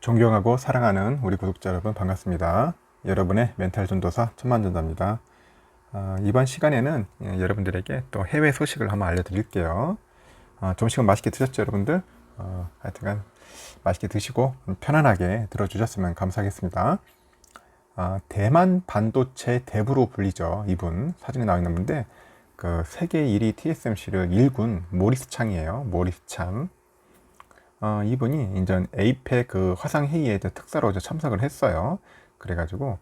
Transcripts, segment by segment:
존경하고 사랑하는 우리 구독자 여러분 반갑습니다. 여러분의 멘탈 전도사 천만전도입니다. 이번 시간에는 여러분들에게 또 해외 소식을 한번 알려드릴게요. 점심은 맛있게 드셨죠 여러분들? 하여튼간 맛있게 드시고 편안하게 들어주셨으면 감사하겠습니다. 대만 반도체 대부로 불리죠. 이분 사진에 나와 있는 분인데 그 세계 1위 TSMC를 일군 모리스 창이에요. 모리스 창. 이분이 이제 에이펙 그 화상회의에 특사로 참석을 했어요. 그래가지고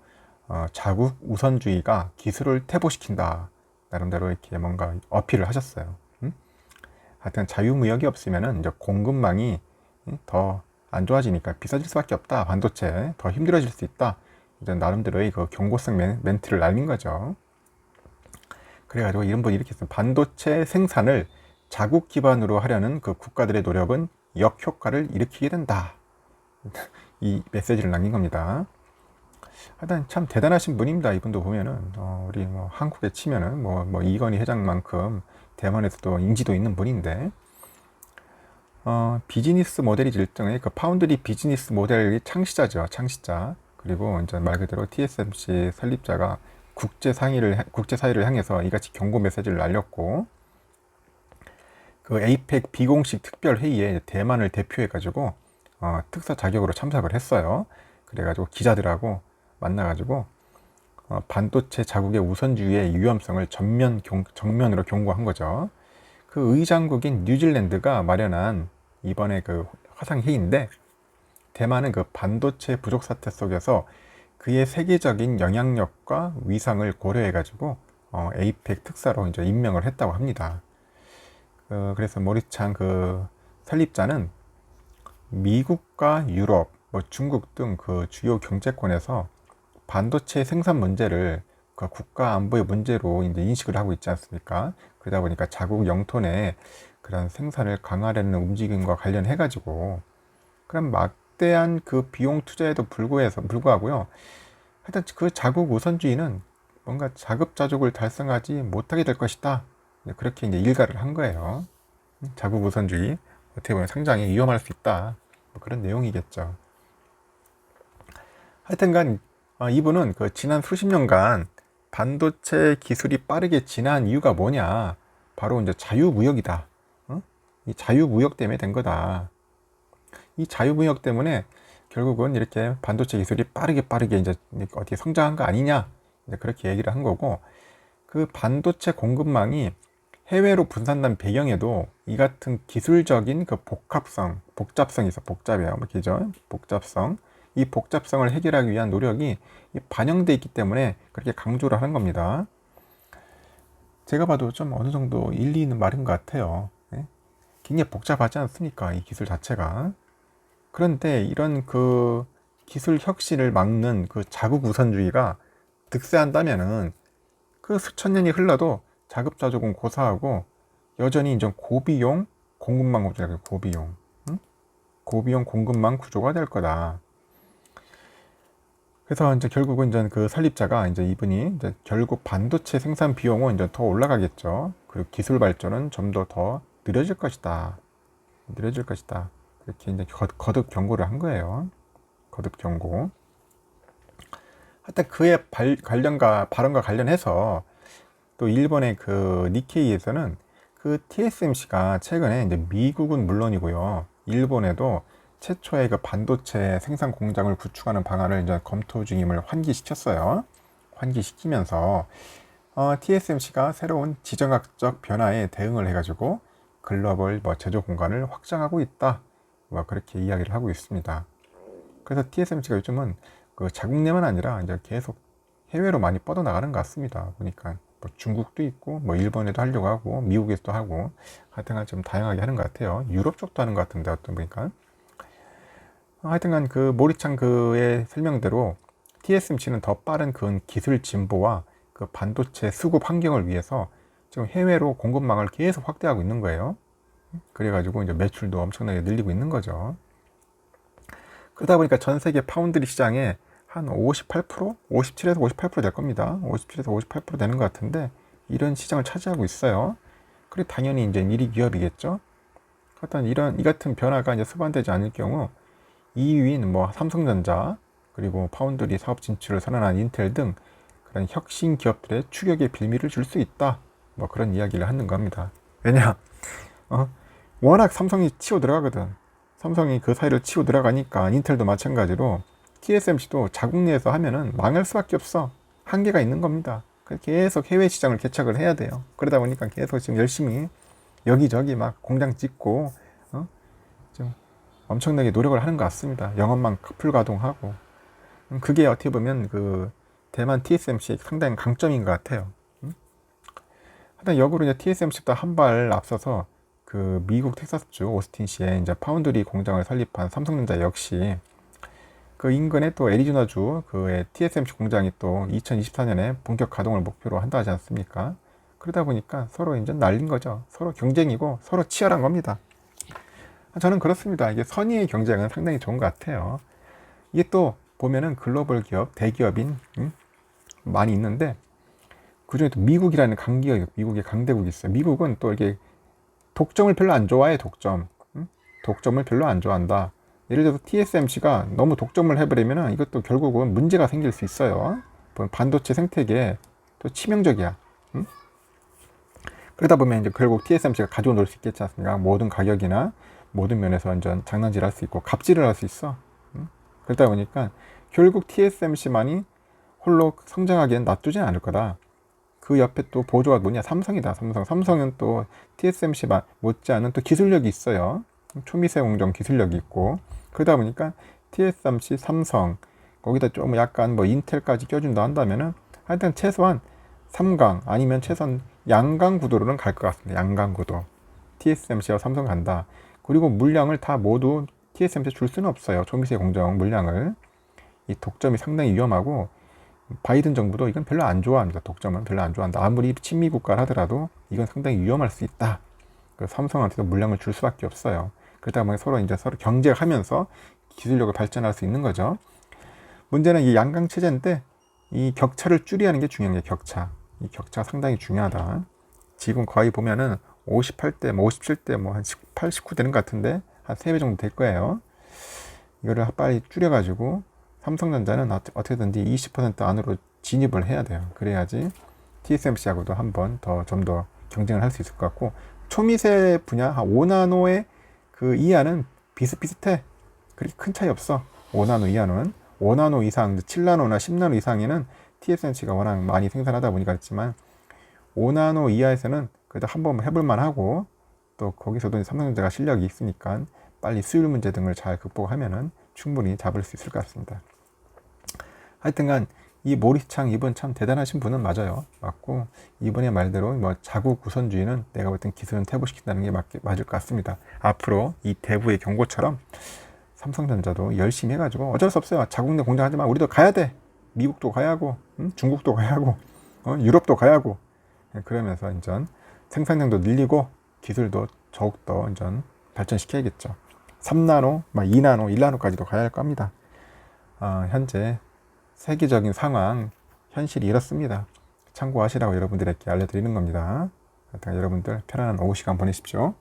자국 우선주의가 기술을 퇴보시킨다. 나름대로 이렇게 뭔가 어필을 하셨어요. 하여튼 자유무역이 없으면은 이제 공급망이 더 안 좋아지니까 비싸질 수밖에 없다. 반도체 더 힘들어질 수 있다. 이제 나름대로의 그 경고성 멘트를 날린 거죠. 그래가지고 이런 분이 이렇게 했어요. 반도체 생산을 자국 기반으로 하려는 그 국가들의 노력은 역효과를 일으키게 된다. 이 메시지를 남긴 겁니다. 하여튼 참 대단하신 분입니다. 이분도 보면은 우리 뭐 한국에 치면은 뭐 이건희 회장만큼 대만에서도 인지도 있는 분인데 비즈니스 모델이 일종의 그 파운드리 비즈니스 모델의 창시자죠. 창시자. 그리고 이제 말 그대로 TSMC 설립자가 국제사회를 향해서 이같이 경고 메시지를 날렸고 그 에이펙 비공식 특별회의에 대만을 대표해가지고 특사 자격으로 참석을 했어요. 그래가지고 기자들하고 만나가지고 반도체 자국의 우선주의의 위험성을 정면으로 경고한 거죠. 그 의장국인 뉴질랜드가 마련한 이번에 그 화상회의인데 대만은 그 반도체 부족 사태 속에서 그의 세계적인 영향력과 위상을 고려해가지고 에이펙 특사로 이제 임명을 했다고 합니다. 그래서 모리창 그 설립자는 미국과 유럽, 뭐 중국 등 그 주요 경제권에서 반도체 생산 문제를 그 국가 안보의 문제로 이제 인식을 하고 있지 않습니까? 그러다 보니까 자국 영토 내 그런 생산을 강화하려는 움직임과 관련해가지고 그런 막대한 그 비용 투자에도 불구하고요. 하여튼 그 자국 우선주의는 뭔가 자급자족을 달성하지 못하게 될 것이다. 그렇게 이제 일가를 한 거예요. 자국 우선주의 어떻게 보면 상당히 위험할 수 있다. 뭐 그런 내용이겠죠. 하여튼간 이분은 그 지난 수십 년간 반도체 기술이 빠르게 진화한 이유가 뭐냐? 바로 이제 자유무역이다. 이 자유무역 때문에 된 거다. 이 자유무역 때문에 결국은 이렇게 반도체 기술이 빠르게 이제 어떻게 성장한 거 아니냐? 이제 그렇게 얘기를 한 거고, 그 반도체 공급망이 해외로 분산된 배경에도 이 같은 기술적인 그 복잡성이 있어. 복잡해요. 그죠? 복잡성. 이 복잡성을 해결하기 위한 노력이 반영되어 있기 때문에 그렇게 강조를 하는 겁니다. 제가 봐도 좀 어느 정도 일리 있는 말인 것 같아요. 굉장히 복잡하지 않습니까? 이 기술 자체가. 그런데 이런 그 기술 혁신을 막는 그 자국 우선주의가 득세한다면은 그 수천 년이 흘러도 자급자족은 고사하고 여전히 이제 고비용 공급망 구조가 고비용 공급망 구조가 될 거다. 그래서 이제 결국은 이제 그 설립자가 이분이 이제 결국 반도체 생산 비용은 이제 더 올라가겠죠. 그리고 기술 발전은 좀 더 느려질 것이다. 이렇게 이제 거듭 경고를 한 거예요. 거듭 경고. 하여튼 그의 발언과 관련해서 또 일본의 그 니케이에서는 그 TSMC가 최근에 이제 미국은 물론이고요. 일본에도 최초의 그 반도체 생산 공장을 구축하는 방안을 이제 검토 중임을 환기시켰어요. 환기시키면서 TSMC가 새로운 지정학적 변화에 대응을 해가지고 글로벌 제조 공간을 확장하고 있다. 그렇게 이야기를 하고 있습니다. 그래서 TSMC가 요즘은 그 자국 내만 아니라 이제 계속 해외로 많이 뻗어나가는 것 같습니다. 보니까 중국도 있고 일본에도 하려고 하고 미국에서도 하고 하여튼간 좀 다양하게 하는 것 같아요. 유럽 쪽도 하는 것 같은데 어떤 보니까 하여튼간 그 모리창 그의 설명대로 TSMC는 더 빠른 그 기술 진보와 그 반도체 수급 환경을 위해서 지금 해외로 공급망을 계속 확대하고 있는 거예요. 그래가지고 이제 매출도 엄청나게 늘리고 있는 거죠. 그러다 보니까 전 세계 파운드리 시장에 한 58%? 57에서 58%될 겁니다. 57에서 58% 되는 것 같은데 이런 시장을 차지하고 있어요. 그리고 당연히 이제 1위 기업이겠죠. 하여튼 이 같은 변화가 이제 수반되지 않을 경우 2위인 뭐 삼성전자, 그리고 파운드리 사업 진출을 선언한 인텔 등 그런 혁신 기업들의 추격의 빌미를 줄 수 있다. 뭐 그런 이야기를 하는 겁니다. 왜냐, 워낙 삼성이 치고 들어가거든. 삼성이 그 사이를 치고 들어가니까 인텔도 마찬가지로 TSMC도 자국 내에서 하면은 망할 수밖에 없어. 한계가 있는 겁니다. 계속 해외 시장을 개척을 해야 돼요. 그러다 보니까 계속 지금 열심히 여기저기 막 공장 짓고 좀 엄청나게 노력을 하는 것 같습니다. 영업만 풀가동하고. 그게 어떻게 보면 그 대만 TSMC의 상당히 강점인 것 같아요. 하여튼 역으로 이제 TSMC보다 한 발 앞서서 그 미국 텍사스주 오스틴시에 이제 파운드리 공장을 설립한 삼성전자 역시 그 인근에 또 애리조나주 그 TSMC 공장이 또 2024년에 본격 가동을 목표로 한다 하지 않습니까? 그러다 보니까 서로 이제 날린 거죠. 서로 경쟁이고 서로 치열한 겁니다. 저는 그렇습니다. 이게 선의의 경쟁은 상당히 좋은 것 같아요. 이게 또 보면은 글로벌 기업, 대기업인 많이 있는데 그중에 또 미국이라는 강기업, 미국의 강대국이 있어요. 미국은 또 이게 독점을 별로 안 좋아해. 독점을 별로 안 좋아한다. 예를 들어서 TSMC가 너무 독점을 해버리면 이것도 결국은 문제가 생길 수 있어요. 반도체 생태계에 또 치명적이야. 그러다 보면 이제 결국 TSMC가 가지고 놀 수 있겠지 않습니까? 모든 가격이나 모든 면에서 완전 장난질 할 수 있고 갑질을 할 수 있어. 그러다 보니까 결국 TSMC만이 홀로 성장하기엔 놔두진 않을 거다. 그 옆에 또 보조가 뭐냐? 삼성이다. 삼성은 또 TSMC 못지않은 또 기술력이 있어요. 초미세 공정 기술력이 있고. 그러다 보니까 TSMC, 삼성, 거기다 좀 약간 뭐 인텔까지 껴준다 한다면은 하여튼 최소한 3강 아니면 최소한 양강 구도로는 갈 것 같습니다. 양강 구도. TSMC와 삼성 간다. 그리고 물량을 다 모두 TSMC에 줄 수는 없어요. 초미세 공정 물량을. 이 독점이 상당히 위험하고 바이든 정부도 이건 별로 안 좋아합니다. 독점은 별로 안 좋아한다. 아무리 친미 국가를 하더라도 이건 상당히 위험할 수 있다. 삼성한테도 물량을 줄 수밖에 없어요. 그러다 보니 서로 경쟁하면서 기술력을 발전할 수 있는 거죠. 문제는 이 양강 체제인데 이 격차를 줄이는 게 중요한 게 격차. 이 격차가 상당히 중요하다. 지금 거의 보면은 58대, 57대, 한 18, 19 되는 것 같은데 한 3배 정도 될 거예요. 이거를 빨리 줄여가지고 삼성전자는 어떻게든지 20% 안으로 진입을 해야 돼요. 그래야지 TSMC하고도 한번 좀 더 경쟁을 할 수 있을 것 같고, 초미세 분야 한 5나노의 그 이하는 비슷비슷해. 그렇게 큰 차이 없어. 5나노 이하는 5나노 이상, 7나노나 10나노 이상에는 TSMC가 워낙 많이 생산하다 보니까 그렇지만 5나노 이하에서는 그래도 한번 해볼만 하고, 또 거기서도 삼성전자가 실력이 있으니까 빨리 수율 문제 등을 잘 극복하면은 충분히 잡을 수 있을 것 같습니다. 하여튼간 이 모리스창 이분 참 대단하신 분은 맞아요. 맞고 이분의 말대로 뭐 자국 우선주의는 내가 볼 땐 기술은 퇴보시킨다는 게 맞을 것 같습니다. 앞으로 이 대부의 경고처럼 삼성전자도 열심히 해가지고 어쩔 수 없어요. 자국 내 공장하지만 우리도 가야 돼. 미국도 가야 하고 중국도 가야 하고 유럽도 가야 하고 그러면서 인전 생산량도 늘리고 기술도 더욱더 인전 발전시켜야겠죠. 3나노, 2나노, 1나노까지도 가야 할 겁니다. 현재 세계적인 상황, 현실이 이렇습니다. 참고하시라고 여러분들에게 알려드리는 겁니다. 여러분들 편안한 오후 시간 보내십시오.